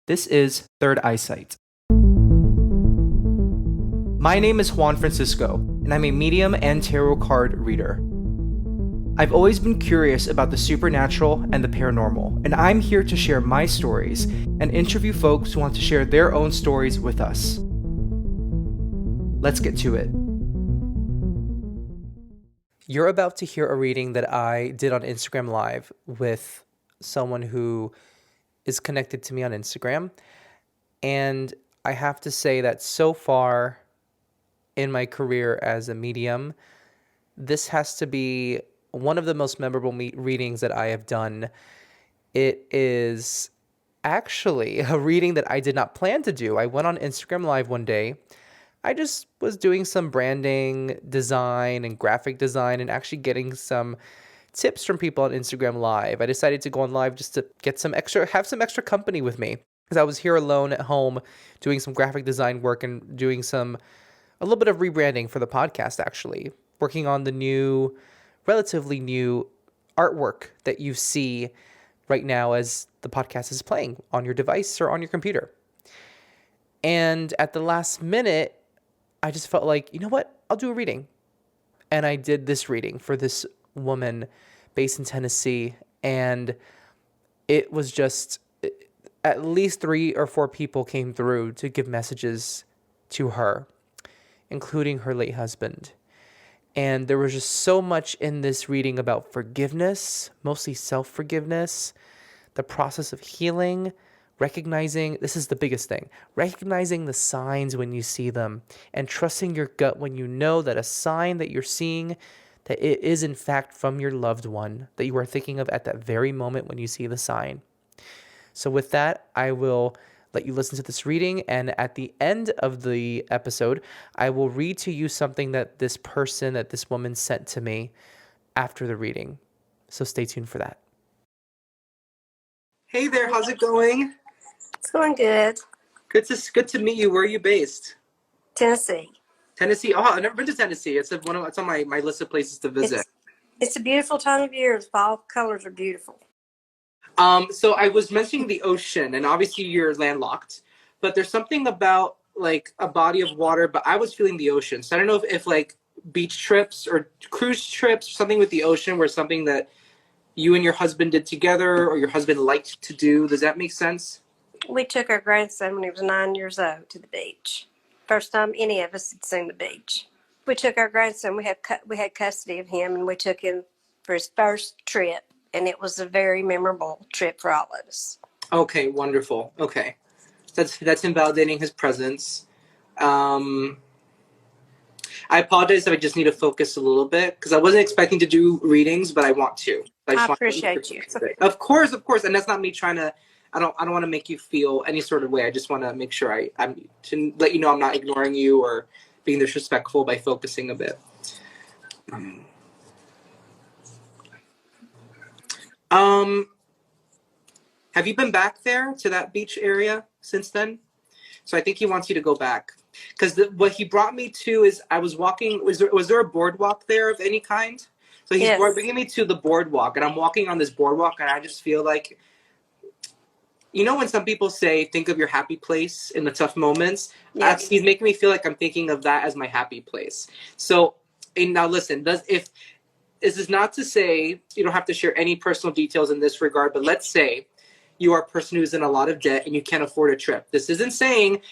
This is Third Eyesight. My name is Juan Francisco, and I'm a medium and tarot card reader. I've always been curious about the supernatural and the paranormal, and I'm here to share my stories and interview folks who want to share their own stories with us. Let's get to it. You're about to hear a reading that I did on Instagram Live with someone who is connected to me on Instagram. And I have to say that so far in my career as a medium, this has to be one of the most memorable readings that I have done. It is actually a reading that I did not plan to do. I went on Instagram Live one day. I just was doing some branding, design, and graphic design, and actually getting some tips from people on Instagram Live. I decided to go on live just to have some extra company with me, because I was here alone at home doing some graphic design work and doing a little bit of rebranding for the podcast, actually. Working on the relatively new artwork that you see right now as the podcast is playing on your device or on your computer. And at the last minute, I just felt like, you know what? I'll do a reading. And I did this reading for this woman based in Tennessee. And it was just, at least 3 or 4 people came through to give messages to her, including her late husband. And there was just so much in this reading about forgiveness, mostly self-forgiveness, the process of healing, recognizing, this is the biggest thing, recognizing the signs when you see them, and trusting your gut when you know that a sign that you're seeing, that it is in fact from your loved one that you are thinking of at that very moment when you see the sign. So with that, I will let you listen to this reading, and at the end of the episode, I will read to you something that this woman sent to me after the reading. So stay tuned for that. Hey there, how's it going? It's going good. Good to meet you. Where are you based? Tennessee. Tennessee. Oh, I've never been to Tennessee. It's on my list of places to visit. It's a beautiful time of year. The fall colors are beautiful. So I was mentioning the ocean, and obviously you're landlocked, but there's something about like a body of water, but I was feeling the ocean. So I don't know if like beach trips or cruise trips, something with the ocean were something that you and your husband did together or your husband liked to do. Does that make sense? We took our grandson when he was 9 years old to the beach. First time any of us had seen the beach. We took our grandson. We had custody of him, and we took him for his first trip, and it was a very memorable trip for all of us. Okay, wonderful. Okay, that's invalidating his presence. I apologize if I just need to focus a little bit because I wasn't expecting to do readings, but I want to. I appreciate you. Of course, and that's not me trying to. I don't want to make you feel any sort of way. I just want to make sure I'm to let you know I'm not ignoring you or being disrespectful by focusing a bit. Have you been back there to that beach area since then? So I think he wants you to go back because what he brought me to is I was walking. Was there a boardwalk there of any kind? So he's bringing me to the boardwalk, and I'm walking on this boardwalk, and I just feel like, you know, when some people say, think of your happy place in the tough moments, he's making me feel like I'm thinking of that as my happy place. So, and now listen, this is not to say you don't have to share any personal details in this regard, but let's say you are a person who's in a lot of debt and you can't afford a trip. This isn't saying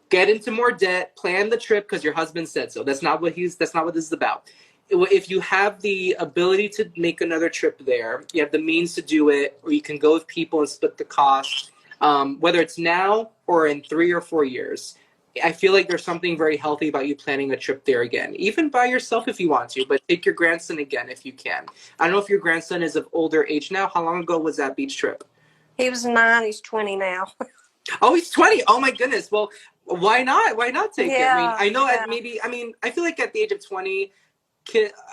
get into more debt, plan the trip because your husband said so. That's not what this is about. If you have the ability to make another trip there, you have the means to do it, or you can go with people and split the cost, whether it's now or in 3 or 4 years. I feel like there's something very healthy about you planning a trip there again, even by yourself if you want to, but take your grandson again if you can. I don't know if your grandson is of older age now. How long ago was that beach trip? He was 9. He's 20 now. Oh, he's 20. Oh my goodness. Well, why not? Why not take it? I mean, I feel like at the age of 20,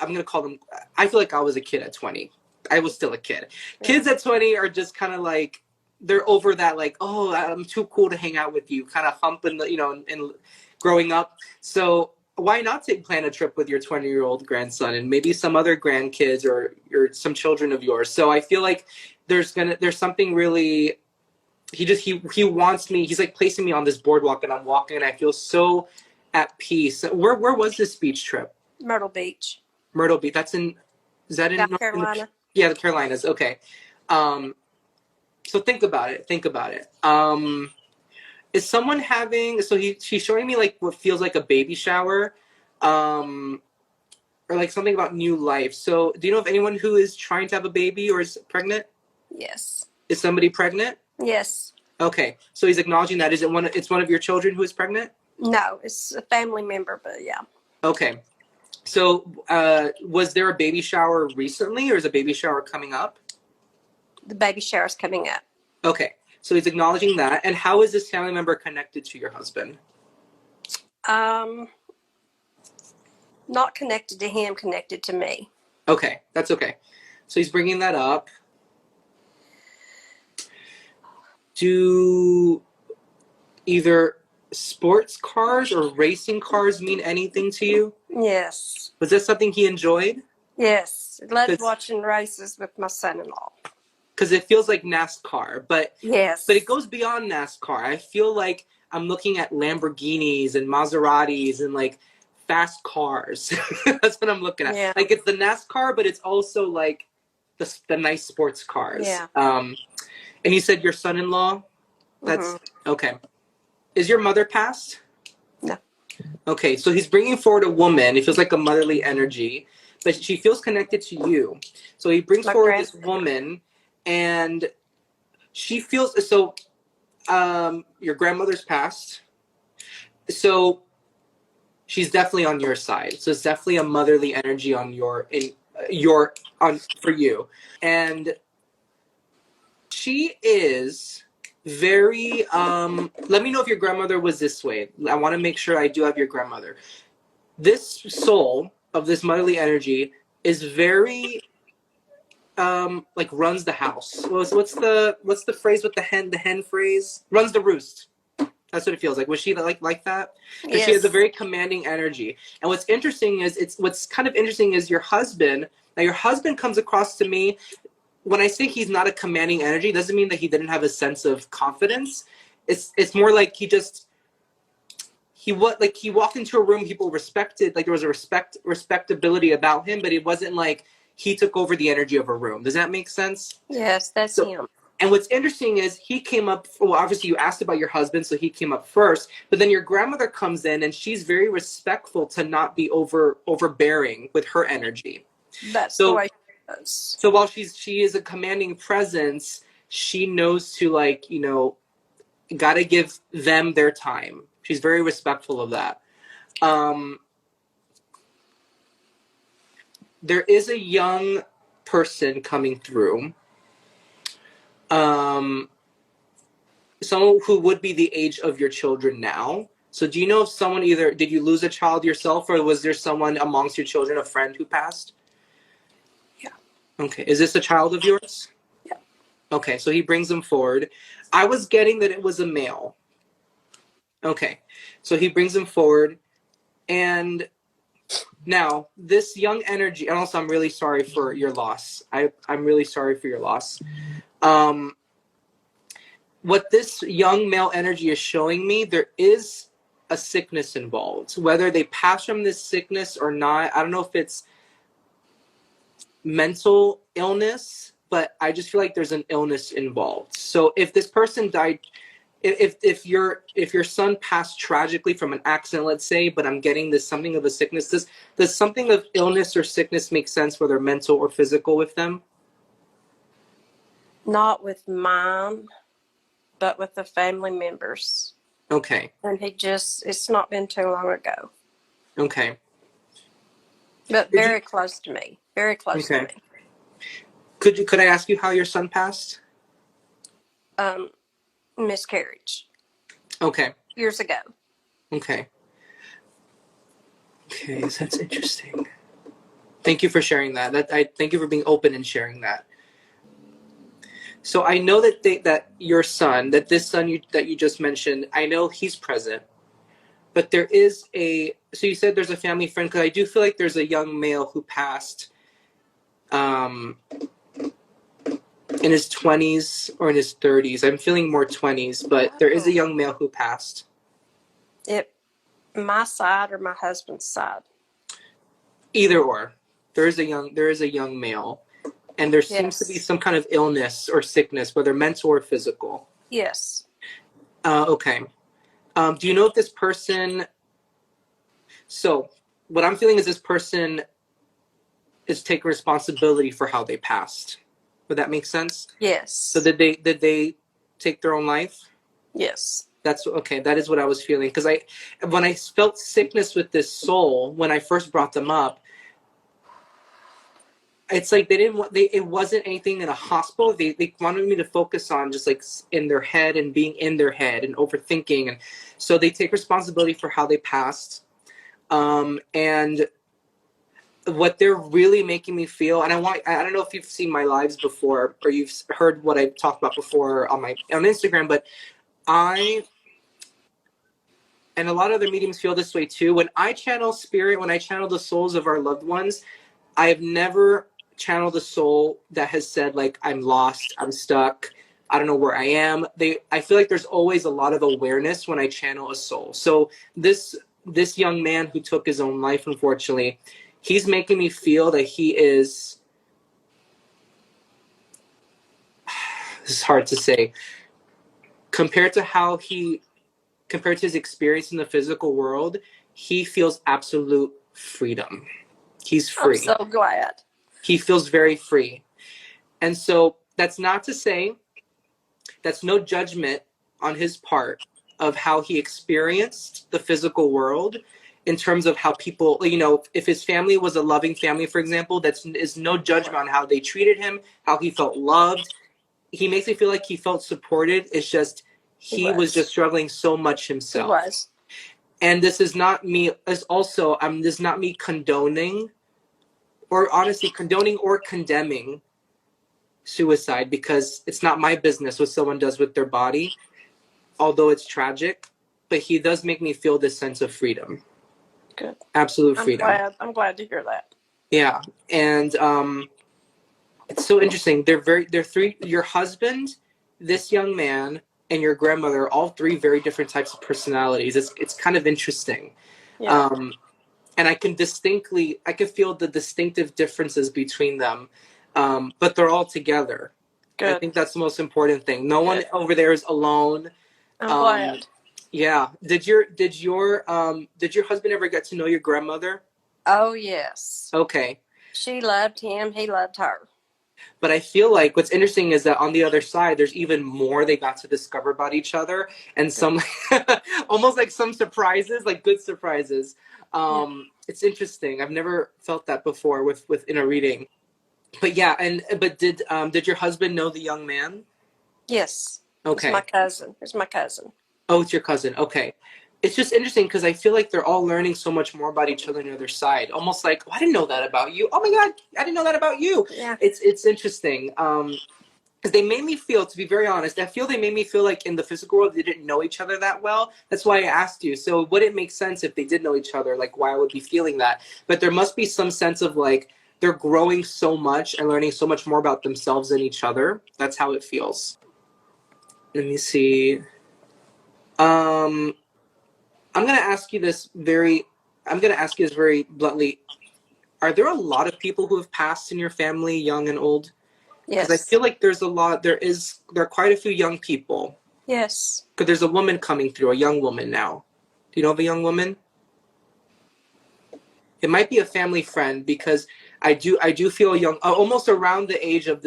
I'm going to call them, I feel like I was a kid at 20. I was still a kid. Yeah. Kids at 20 are just kind of like, they're over that, like, oh, I'm too cool to hang out with you, kind of hump and growing up. So why not plan a trip with your 20-year-old grandson and maybe some other grandkids or some children of yours? So I feel like there's something really he wants me. He's like placing me on this boardwalk, and I'm walking, and I feel so at peace. Where was this beach trip? Myrtle Beach, Myrtle Beach. Is that South in the, Carolina. yeah, the Carolinas. Okay. So think about it. Think about it. Is someone having? So she's showing me like what feels like a baby shower, or like something about new life. So do you know of anyone who is trying to have a baby or is pregnant? Yes. Is somebody pregnant? Yes. Okay. So he's acknowledging that. Is it one? It's one of your children who is pregnant? No, it's a family member, but yeah. Okay. So was there a baby shower recently, or is a baby shower coming up? The baby shower's coming up. Okay. So he's acknowledging that. And how is this family member connected to your husband? Not connected to him, connected to me. Okay, that's okay. So he's bringing that up. Do either sports cars or racing cars mean anything to you? Yes. Was that something he enjoyed? Yes. I loved watching races with my son-in-law. Because it feels like NASCAR, but yes. But it goes beyond NASCAR. I feel like I'm looking at Lamborghinis and Maseratis and like fast cars. That's what I'm looking at. Yeah. Like it's the NASCAR, but it's also like the nice sports cars. Yeah. And you said your son-in-law? That's okay. Is your mother passed? No. Okay, so he's bringing forward a woman. It feels like a motherly energy, but she feels connected to you. So he brings forward this woman, and she feels so. Your grandmother's passed, so she's definitely on your side. So it's definitely a motherly energy on for you, and she is very let me know if your grandmother was this way. I want to make sure I do have your grandmother. This soul of this motherly energy is very like runs the house. What's the phrase with the hen phrase? Runs the roost. That's what it feels like. Was she like that? Because she has a very commanding energy. And what's interesting is your husband. Now your husband comes across to me. When I say he's not a commanding energy, doesn't mean that he didn't have a sense of confidence. It's more like he walked into a room, people respected, like there was a respectability about him, but it wasn't like he took over the energy of a room. Does that make sense? Yes, that's him. And what's interesting is he came up, well, obviously you asked about your husband, so he came up first, but then your grandmother comes in and she's very respectful to not be overbearing with her energy. That's the way she is. So while she is a commanding presence, she knows to gotta give them their time. She's very respectful of that. There is a young person coming through. Someone who would be the age of your children now. So do you know if someone did you lose a child yourself, or was there someone amongst your children, a friend who passed? Yeah. Okay. Is this a child of yours? Yeah. Okay, so he brings them forward. I was getting that it was a male. Okay, so he brings them forward, and now this young energy, and also I'm really sorry for your loss. I'm really sorry for your loss. What this young male energy is showing me, there is a sickness involved. Whether they pass from this sickness or not, I don't know if it's mental illness, but I just feel like there's an illness involved. So if this person died, if your son passed tragically from an accident, let's say, but I'm getting this something of a sickness, does something of illness or sickness make sense, whether mental or physical, with them? Not with mine, but with the family members. Okay. And it's not been too long ago. Okay. But very close to me. Very close to me. Could I ask you how your son passed? Miscarriage. Okay. Years ago. Okay. Okay, that's interesting. Thank you for sharing that. Thank you for being open and sharing that. So I know that your son, this son that you just mentioned, I know he's present, but there is so you said there's a family friend, because I do feel like there's a young male who passed. in his 20s or in his 30s. I'm feeling more 20s, but there is a Oh. young male who passed. It my side or my husband's side? Either or. There is a young male, and there seems to be Yes. some kind of illness or sickness, whether mental or physical. Yes. Okay. Do you know if this person? So, what I'm feeling is this person is taking responsibility for how they passed. Would that make sense? So Yes. did they take their own life? Yes. That's okay. That is what I was feeling because when I felt sickness with this soul when I first brought them up, it's like they didn't want it wasn't anything in a hospital. They wanted me to focus on just like in their head and being in their head and overthinking, and so they take responsibility for how they passed. And what they're really making me feel, and I don't know if you've seen my lives before or you've heard what I've talked about before on Instagram, but I and a lot of other mediums feel this way too. When I channel spirit, when I channel the souls of our loved ones, I have never channeled a soul that has said like I'm lost, I'm stuck, I don't know where I am. I feel like there's always a lot of awareness when I channel a soul. So this young man who took his own life, unfortunately, he's making me feel that he is, this is hard to say, compared to compared to his experience in the physical world, he feels absolute freedom. He's I'm free. so glad. He feels very free. And so that's not to say, that's no judgment on his part of how he experienced the physical world in terms of how people, if his family was a loving family, for example, is no judgment on how they treated him, how he felt loved. He makes me feel like he felt supported. It's just he was just struggling so much He himself. was. And this is not me, as also, this is not me condoning or honestly condoning or condemning suicide, because it's not my business what someone does with their body, although it's tragic. But he does make me feel this sense of freedom. Good. Absolute freedom. I'm glad to hear that. Yeah. And it's so interesting. They're three, your husband, this young man, and your grandmother, all three very different types of personalities. It's kind of interesting. Yeah. And I can feel the distinctive differences between them. But they're all together. I Good. think that's the most important thing. No one Good. over there is alone. I'm Um, glad. yeah. Did your husband ever get to know your grandmother? Oh, yes. Okay. She loved him. He loved her. But I feel like what's interesting is that on the other side, there's even more they got to discover about each other, and some almost like some surprises, like good surprises. It's interesting. I've never felt that before in a reading. But yeah, but did your husband know the young man? Yes. Okay. It's my cousin. Oh, it's your cousin. Okay. It's just interesting because I feel like they're all learning so much more about each other on the other side. Almost like, oh, I didn't know that about you. Oh my God, I didn't know that about you. Yeah. It's interesting. Because they made me feel, to be very honest, I feel they made me feel like in the physical world they didn't know each other that well. That's why I asked you. So would it make sense if they did know each other, like why I would be feeling that? But there must be some sense of like they're growing so much and learning so much more about themselves and each other. That's how it feels. Let me see. I'm gonna ask you this very. I'm gonna ask you this very bluntly. Are there a lot of people who have passed in your family, young and old? Because I Yes. feel like there's a lot. There are quite a few young people. Yes. Because there's a woman coming through, a young woman now. Do you know of a young woman? It might be a family friend because I do feel young, almost around the age of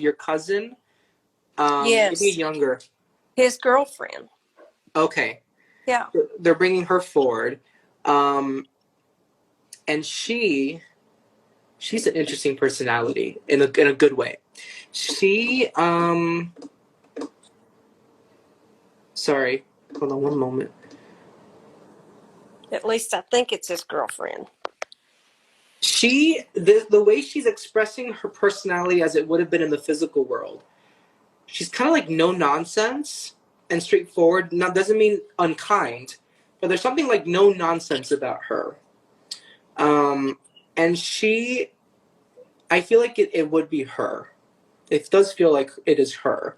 your cousin. Yes. Maybe younger. His girlfriend. Okay. Yeah. They're bringing her forward, and she's an interesting personality in a good way. She sorry, hold on one moment. At least I think it's his girlfriend. The way she's expressing her personality as it would have been in the physical world, she's kind of like no nonsense and straightforward. Now doesn't mean unkind, but there's something like no nonsense about her. And I feel like it would be her. It does feel like it is her.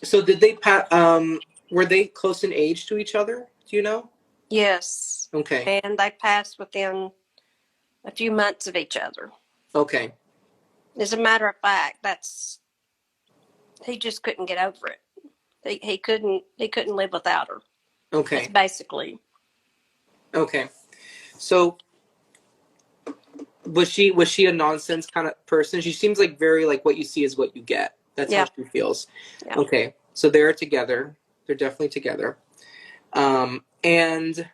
So did they were they close in age to each other? Do you know? Yes. Okay. And they passed within a few months of each other. Okay. As a matter of fact, that's he just couldn't get over it. He couldn't live without her. That's Okay. basically. Okay. So was she a nonsense kind of person? She seems like very like what you see is what you get. That's how Yeah. she feels. Yeah. Okay. So they're together. They're definitely together. And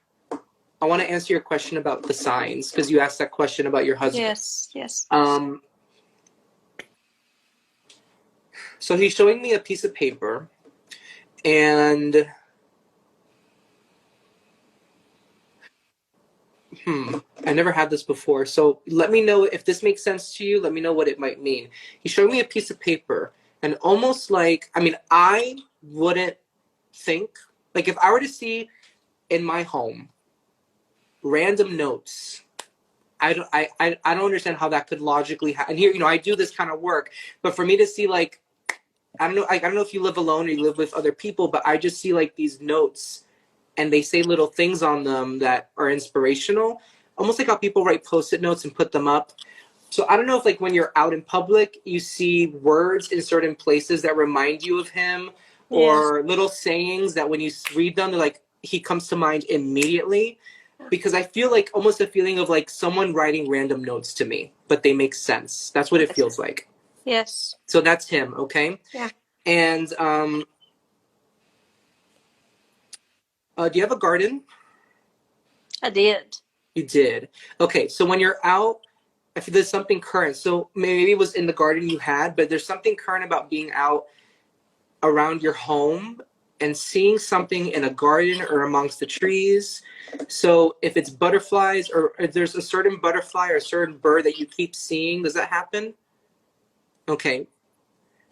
I want to answer your question about the signs because you asked that question about your husband. Yes. Yes. Um, so he's showing me a piece of paper, and I never had this before. So let me know if this makes sense to you. Let me know what it might mean. He showed me a piece of paper, and almost like, I mean, I wouldn't think, like, if I were to see in my home random notes, I don't understand how that could logically happen. And here, I do this kind of work, but for me to see like, I don't know if you live alone or you live with other people, but I just see like these notes and they say little things on them that are inspirational, almost like how people write post-it notes and put them up. So I don't know if like when you're out in public, you see words in certain places that remind you of him, Yes. or little sayings that when you read them, they're like he comes to mind immediately. Because I feel like almost a feeling of like someone writing random notes to me, but they make sense. That's what it Yes. feels like. Yes. So that's him, okay? Yeah. And do you have a garden? I did. You did. Okay, so when you're out, if there's something current, so maybe it was in the garden you had, but there's something current about being out around your home and seeing something in a garden or amongst the trees. So if it's butterflies or if there's a certain butterfly or a certain bird that you keep seeing, does that happen? Okay,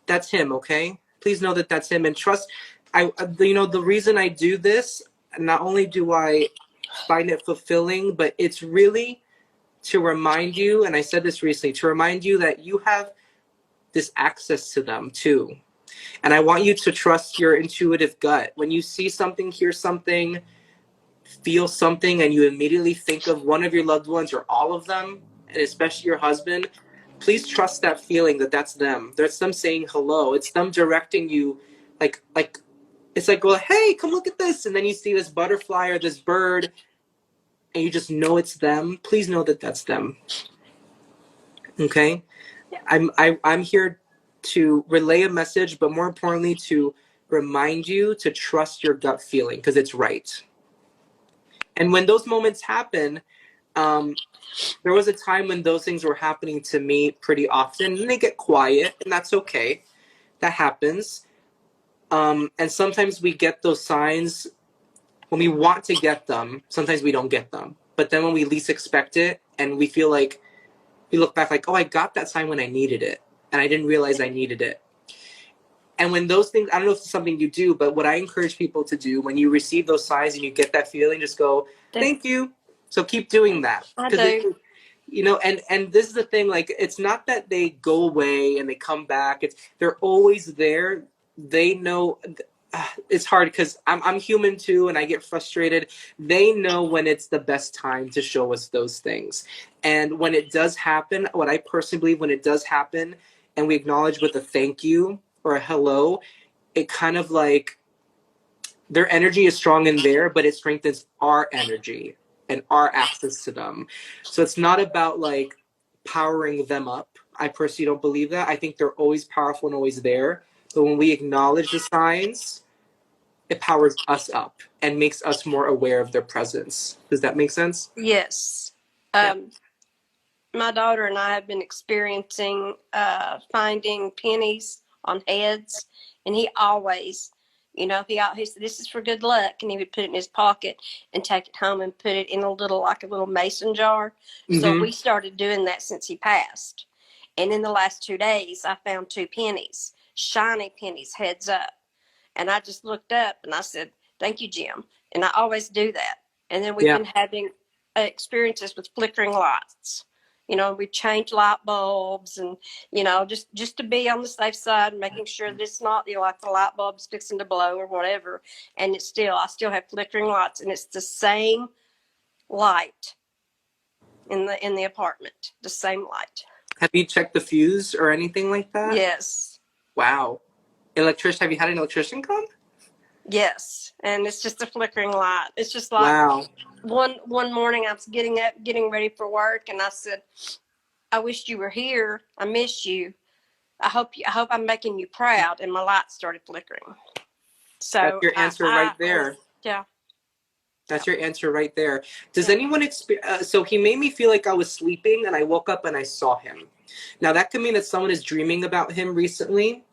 that's him, okay? Please know that that's him and trust. The reason I do this, not only do I find it fulfilling, but it's really to remind you, and I said this recently, to remind you that you have this access to them too. And I want you to trust your intuitive gut. When you see something, hear something, feel something, and you immediately think of one of your loved ones or all of them, and especially your husband, please trust that feeling that that's them. That's them saying hello. It's them directing you, like it's like, well, hey, come look at this, and then you see this butterfly or this bird, and you just know it's them. Please know that that's them. Okay, Yeah. I'm here to relay a message, but more importantly, to remind you to trust your gut feeling because it's right. And when those moments happen, um, there was a time when those things were happening to me pretty often, and they get quiet, and that's okay. That happens. And sometimes we get those signs when we want to get them. Sometimes we don't get them, but then when we least expect it, and we feel like we look back like, oh, I got that sign when I needed it, and I didn't realize I needed it. And when those things, I don't know if it's something you do, but what I encourage people to do when you receive those signs and you get that feeling, just go, thank you. So keep doing that. I Because do. and this is the thing, like, it's not that they go away and they come back. They're always there. They know. It's hard because I'm human too, and I get frustrated. They know when it's the best time to show us those things, and when it does happen, what I personally believe, when it does happen, and we acknowledge with a thank you or a hello, it kind of like their energy is strong in there, but it strengthens our energy and our access to them. So it's not about like powering them up. I personally don't believe that. I think they're always powerful and always there. But when we acknowledge the signs, it powers us up and makes us more aware of their presence. Does that make sense? Yes. Yeah. My daughter and I have been experiencing finding pennies on heads, and he always, he said this is for good luck, and he would put it in his pocket and take it home and put it in a little mason jar. So Mm-hmm. we started doing that since he passed, and in the last 2 days, I found two pennies, shiny pennies, heads up, and I just looked up and I said, "Thank you, Jim," and I always do that. And then we've Yeah. been having experiences with flickering lights We change light bulbs and, just to be on the safe side, making sure that it's not, like the light bulb's fixing to blow or whatever. And I still have flickering lights, and it's the same light in the apartment, the same light. Have you checked the fuse or anything like that? Yes. Wow. Electrician? Have you had an electrician come? Yes. And it's just a flickering light. It's just like, Wow. one morning I was getting up, getting ready for work, and I said, I wished you were here. I miss you. I hope I'm making you proud. And my light started flickering. So That's your answer right there. Yeah. That's your answer right there. Does anyone so he made me feel like I was sleeping and I woke up and I saw him. Now that could mean that someone is dreaming about him recently,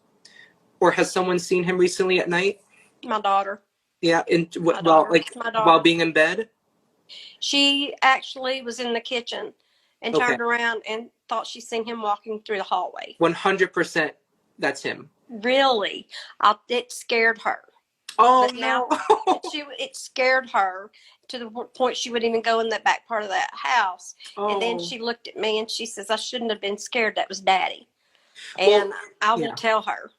or has someone seen him recently at night? My daughter. Yeah, while being in bed? She actually was in the kitchen and turned around and thought she seen him walking through the hallway. 100% that's him. Really? It scared her. Oh, no. It scared her to the point she wouldn't even go in the back part of that house. Oh. And then she looked at me and she says, I shouldn't have been scared. That was Daddy. And I will tell her.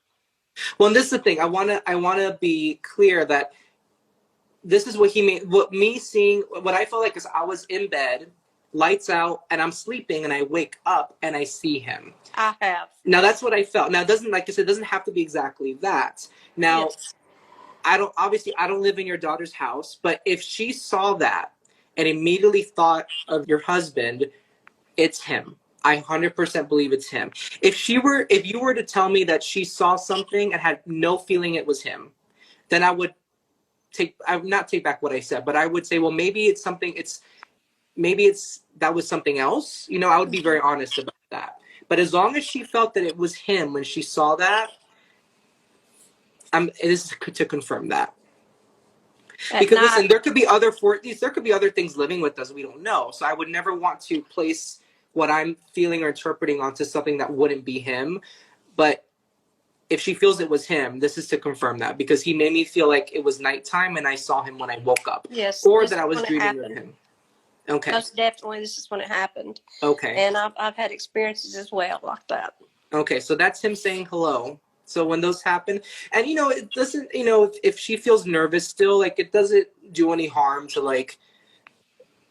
Well, and this is the thing. I wanna be clear that this is what he made. What I felt like is I was in bed, lights out, and I'm sleeping, and I wake up and I see him. I have. Now that's what I felt. Now it doesn't, like I said, it doesn't have to be exactly that. Now, yes. I don't live in your daughter's house, but if she saw that and immediately thought of your husband, it's him. I 100% believe it's him. If you were to tell me that she saw something and had no feeling it was him, then I would not take back what I said, but I would say, well, maybe it's that was something else. I would be very honest about that. But as long as she felt that it was him when she saw that, it is to confirm that. Because listen, there could be other things living with us we don't know. So I would never want to place what I'm feeling or interpreting onto something that wouldn't be him. But if she feels it was him, this is to confirm that, because he made me feel like it was nighttime and I saw him when I woke up. Yes. Or that I was dreaming of him. Okay. Most definitely, this is when it happened. Okay. And I've had experiences as well like that. Okay, so that's him saying hello. So when those happen, and it doesn't, if she feels nervous still, like, it doesn't do any harm to, like,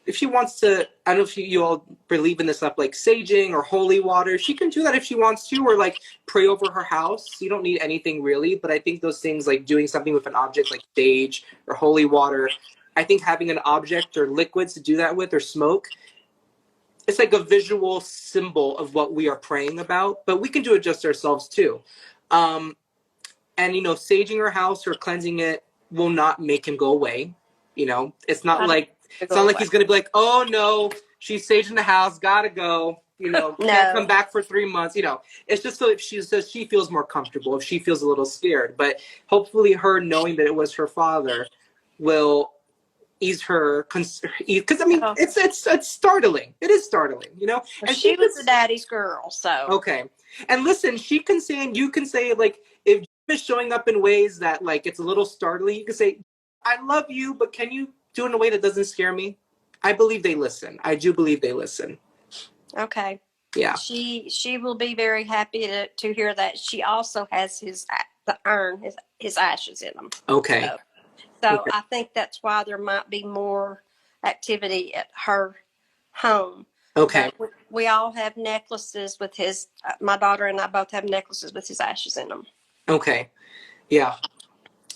if she wants to, I don't know if you all believe in this stuff, like saging or holy water, she can do that if she wants to, or like pray over her house. You don't need anything really, but I think those things, like doing something with an object like sage or holy water, I think having an object or liquids to do that with, or smoke, it's like a visual symbol of what we are praying about, but we can do it just ourselves too. And saging her house or cleansing it will not make him go away. It's not like he's gonna be like, oh no, she's saging the house, gotta go. No. Can't come back for 3 months. It's just so if she feels more comfortable, if she feels a little scared. But hopefully, her knowing that it was her father will ease her, because I mean, it's startling. It is startling, And she was the daddy's girl, so okay. And listen, she can say, and you can say, like, if Jim is showing up in ways that, like, it's a little startling, you can say, I love you, but can you do it in a way that doesn't scare me? I believe they listen. I do believe they listen. Okay. Yeah. She will be very happy to hear that. She also has the urn, his ashes in them. Okay. So okay. I think that's why there might be more activity at her home. Okay. We all have necklaces with his. My daughter and I both have necklaces with his ashes in them. Okay. Yeah.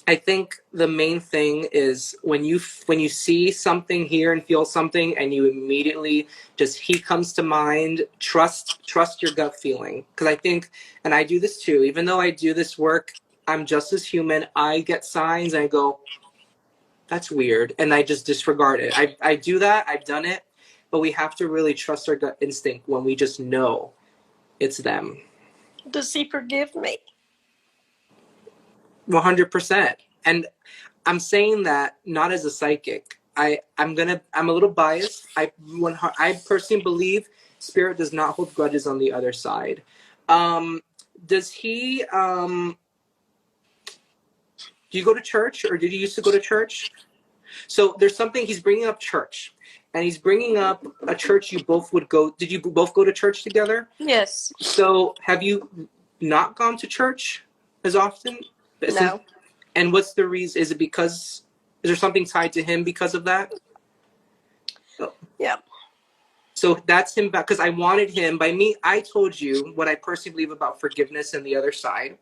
I think the main thing is when you see something, hear and feel something, and you immediately he comes to mind. Trust your gut feeling, because I think, and I do this too. Even though I do this work, I'm just as human. I get signs and I go, that's weird, and I just disregard it. I do that. I've done it. But we have to really trust our gut instinct when we just know it's them. Does he forgive me? 100%. And I'm saying that not as a psychic. I'm a little biased. I personally believe spirit does not hold grudges on the other side. Does he? Do you go to church, or did you used to go to church? So there's something he's bringing up church. and he's bringing up a church you both would go. Did you both go to church together? Yes. So have you not gone to church as often? No. And what's the reason? Is it because, is there something tied to him because of that? Yep. So that's him back, because I wanted him, by me, I told you what I personally believe about forgiveness and the other side,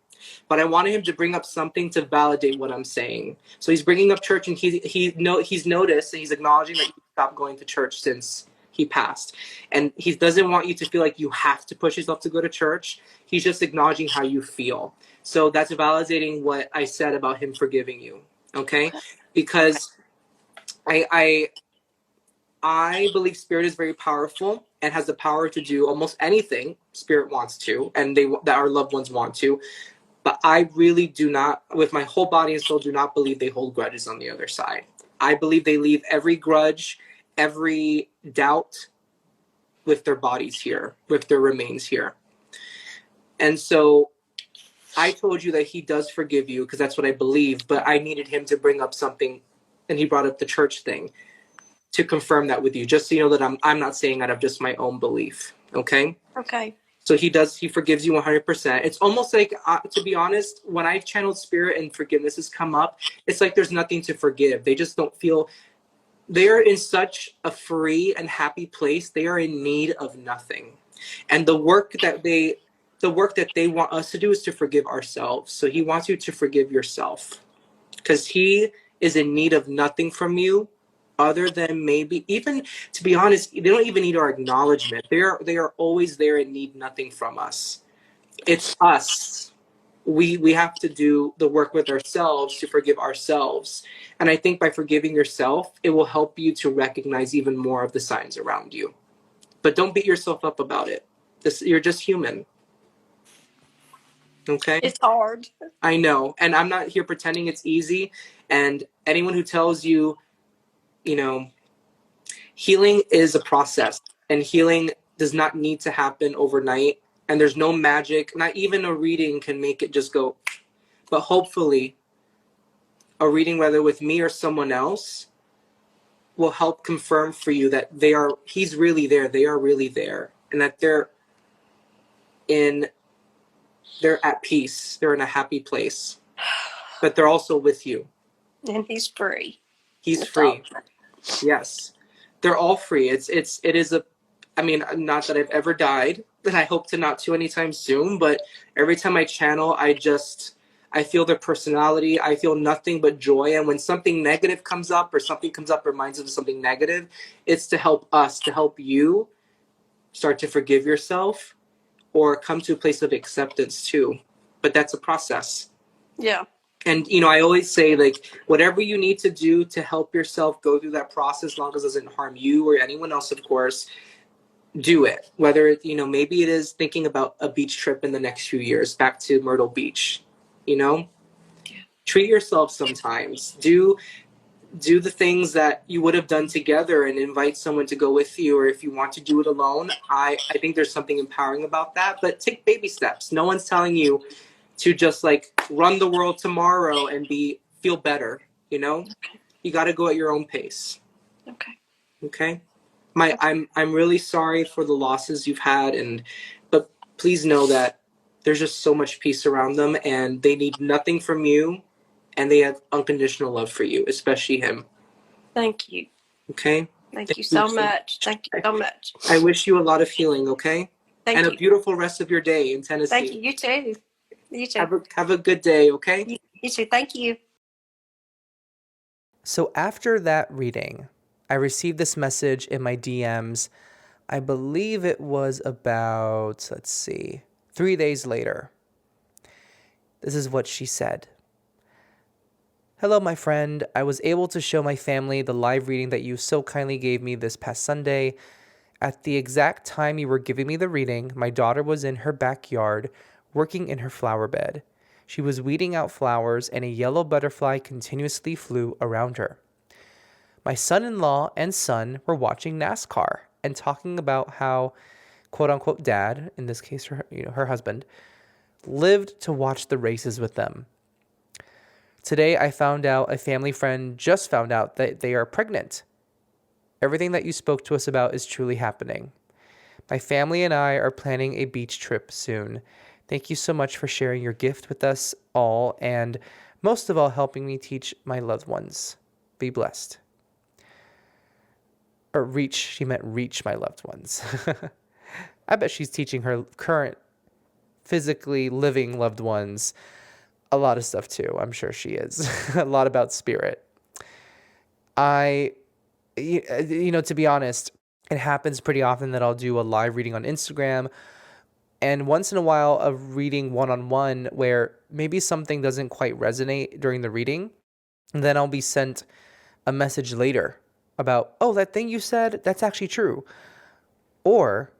but I wanted him to bring up something to validate what I'm saying. So he's bringing up church, and he's noticed and he's acknowledging that you stopped going to church since he passed. And he doesn't want you to feel like you have to push yourself to go to church. He's just acknowledging how you feel. So that's validating what I said about him forgiving you. Okay? Because I believe spirit is very powerful and has the power to do almost anything spirit wants to, and that our loved ones want to. But I really do not, with my whole body and soul, do not believe they hold grudges on the other side. I believe they leave every grudge, every doubt with their bodies here, with their remains here. And so I told you that he does forgive you because that's what I believe, but I needed him to bring up something, and he brought up the church thing to confirm that with you, just so you know that I'm not saying out of just my own belief. Okay? Okay. So he forgives you 100%. It's almost like, to be honest, when I've channeled spirit and forgiveness has come up, it's like there's nothing to forgive. They just don't feel, they're in such a free and happy place. They are in need of nothing. And the work that they want us to do is to forgive ourselves. So he wants you to forgive yourself, because he is in need of nothing from you, other than maybe, even, to be honest, they don't even need our acknowledgement. They are always there and need nothing from us. It's us. We have to do the work with ourselves to forgive ourselves. And I think by forgiving yourself, it will help you to recognize even more of the signs around you. But don't beat yourself up about it. You're just human. Okay? It's hard. I know. And I'm not here pretending it's easy. And anyone who tells you, healing is a process, and healing does not need to happen overnight. And there's no magic. Not even a reading can make it just go. But hopefully, a reading, whether with me or someone else, will help confirm for you that he's really there. They are really there. And that they're at peace. They're in a happy place. But they're also with you. And he's free. He's free. Yes. They're all free. It is not that I've ever died, and I hope to not to anytime soon, but every time I channel, I feel their personality. I feel nothing but joy. And when something negative comes up, or something comes up reminds us of something negative, it's to help you start to forgive yourself, or come to a place of acceptance too. But that's a process. Yeah. And, I always say, like, whatever you need to do to help yourself go through that process, as long as it doesn't harm you or anyone else, of course, do it. Whether it, maybe it is thinking about a beach trip in the next few years back to Myrtle Beach, treat yourself sometimes. Do the things that you would have done together, and invite someone to go with you. Or if you want to do it alone, I think there's something empowering about that. But take baby steps. No one's telling you to just like run the world tomorrow and feel better. Okay. You got to go at your own pace. Okay. I'm really sorry for the losses you've had, but please know that there's just so much peace around them, and they need nothing from you, and they have unconditional love for you, especially him. Thank you. Okay. Thank you so much. Thank you so much. I wish you a lot of healing. Okay. Thank you. A beautiful rest of your day in Tennessee. Thank you. You too. You too. Have a good day. Okay. You too. Thank you. So after that reading, I received this message in my DMs. I believe it was about, 3 days later. This is what she said. Hello, my friend. I was able to show my family the live reading that you so kindly gave me this past Sunday. At the exact time you were giving me the reading, my daughter was in her backyard working in her flower bed. She was weeding out flowers, and a yellow butterfly continuously flew around her. My son-in-law and son were watching NASCAR and talking about how, quote-unquote, dad, in this case her husband, lived to watch the races with them. Today, I found out a family friend just found out that they are pregnant. Everything that you spoke to us about is truly happening. My family and I are planning a beach trip soon. Thank you so much for sharing your gift with us all, and most of all, helping me teach my loved ones. Be blessed. Or reach, she meant reach my loved ones. I bet she's teaching her current physically living loved ones a lot of stuff too. I'm sure she is. A lot about spirit. To be honest, it happens pretty often that I'll do a live reading on Instagram, and once in a while a reading one-on-one where maybe something doesn't quite resonate during the reading, and then I'll be sent a message later about, oh, that thing you said, that's actually true. Or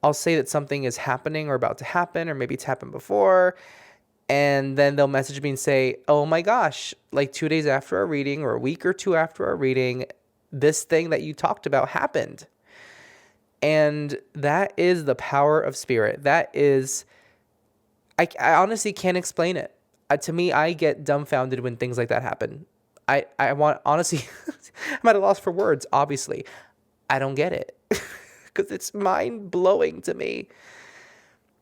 I'll say that something is happening or about to happen, or maybe it's happened before, and then they'll message me and say, oh my gosh, like 2 days after our reading or a week or two after our reading, this thing that you talked about happened. And that is the power of spirit. That is, I honestly can't explain it. To me, I get dumbfounded when things like that happen. I want, honestly, I'm at a loss for words, obviously. I don't get it because it's mind blowing to me.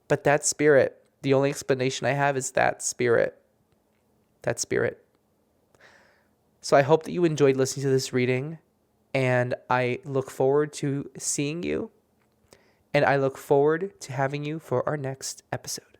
But that spirit, the only explanation I have is that spirit. That spirit. So I hope that you enjoyed listening to this reading, and I look forward to seeing you, and I look forward to having you for our next episode.